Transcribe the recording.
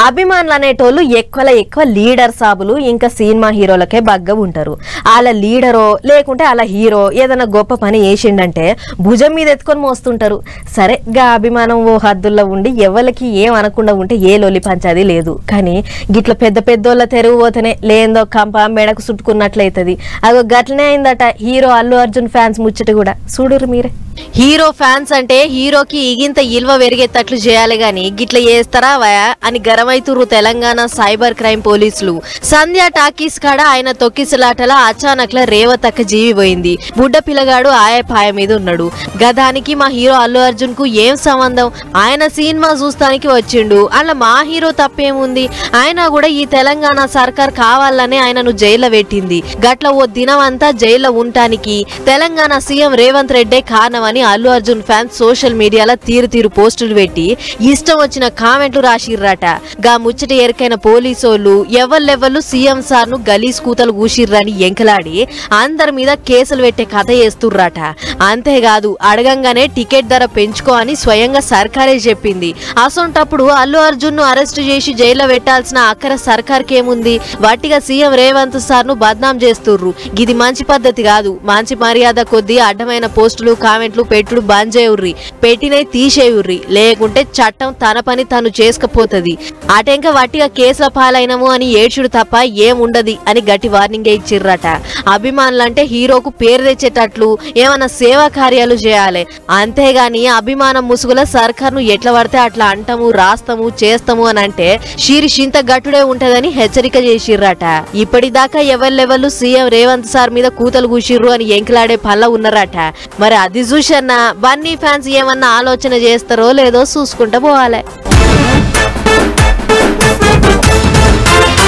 అభిమానులు అనేటోళ్ళు ఎక్కువ లీడర్ సాబులు ఇంకా సినిమా హీరోలకే బగ్గ ఉంటారు. అలా లీడరో లేకుంటే అలా హీరో ఏదైనా గొప్ప పని చేసిండంటే భుజం మీద ఎత్తుకొని మోస్తుంటారు. సరే గా అభిమానం ఓ హద్దుల్లో ఉండి ఎవరికి ఏం అనకుండా ఉంటే ఏ లొల్లి పంచాది లేదు. కానీ గిట్ల పెద్ద పెద్దోళ్ళ తెరువు పోతేనే లేందో కంప మెడకు చుట్టుకున్నట్లయితది. అగో గట్లనే అయిందట హీరో అల్లు అర్జున్ ఫ్యాన్స్ ముచ్చట కూడా చూడురు మీరే. హీరో ఫ్యాన్స్ అంటే హీరోకి ఇగింత ఇల్వ వెరిగేటట్లు చేయాలి గాని గిట్ల చేస్తారా వయా అని గరమైతురు తెలంగాణ సైబర్ క్రైమ్ పోలీసులు. సంధ్య టాకీస్ కాడ ఆయన తొక్కిసలాటలా అచానక్ల రేవతక్క జీవి పోయింది. బుడ్డ పిల్లగాడు పాయ మీద ఉన్నాడు. గదానికి మా హీరో అల్లు అర్జున్ కు ఏం సంబంధం? ఆయన సినిమా చూస్తానికి వచ్చిండు. అలా మా హీరో తప్పేముంది? ఆయన కూడా ఈ తెలంగాణ సర్కార్ కావాలనే ఆయనను జైల్లో పెట్టింది. గట్ల ఓ దినం అంతా జైల్లో ఉండటానికి తెలంగాణ సీఎం రేవంత్ రెడ్డే కారణం అని అల్లు అర్జున్ ఫ్యాన్స్ సోషల్ మీడియాలో తీరు పోస్టులు పెట్టి ఇష్టం వచ్చిన కామెంట్లు రాసిర్రట. గా ముచ్చట ఎరికైన పోలీసోళ్ళు ఎవరు సీఎం సార్ ను గలీజ్ కూతలు కూసిర్రని ఎంకలాడి అందరి మీద కేసులు పెట్టే కథ చేస్తుర్రట. అంతేకాదు అడగంగానే టికెట్ ధర పెంచుకో అని స్వయంగా సర్కారే చెప్పింది. అసొంటప్పుడు అల్లు అర్జున్ ను అరెస్ట్ చేసి జైల్లో పెట్టాల్సిన అక్కర సర్కార్కి ఏముంది? వట్టిగా సీఎం రేవంత్ సార్ ను బద్నాం చేస్తుర్రు. ఇది మంచి పద్ధతి కాదు. మంచి మర్యాద కొద్దీ అడ్డమైన పోస్టులు కామెంట్లు పెట్టుడు బంద్ చేయుర్రి, పెట్టినై తీసేయుర్రి, లేకుంటే చట్టం తన పని తను చేసుకపోతుంది. అటెంక వట్టిగా కేసుల పాలైనము అని ఏడ్చుడు తప్ప ఏముండది అని గట్టి వార్నింగ్ ఇచ్చిర్రట. అభిమానులంటే హీరోకు పేరు తెచ్చేటట్లు ఏమన్నా సేవా కార్యాలు చేయాలి. అంతేగాని అభిమానం ముసుగుల సర్కార్ ను ఎట్లా పడితే అట్లా అంటాము, రాస్తాము, చేస్తాము అని అంటే షీరిషింత గట్టుడే ఉంటదని హెచ్చరిక చేసిర్రట. ఇప్పటిదాకా ఎవరు సీఎం రేవంత్ సార్ మీద కూతలు కూసిర్రు అని ఎంకిలాడే పల్ల ఉన్నారట. మరి అది చూసన్నా బన్నీ ఫ్యాన్స్ ఏమన్నా ఆలోచన చేస్తారో లేదో చూసుకుంటూ పోవాలి.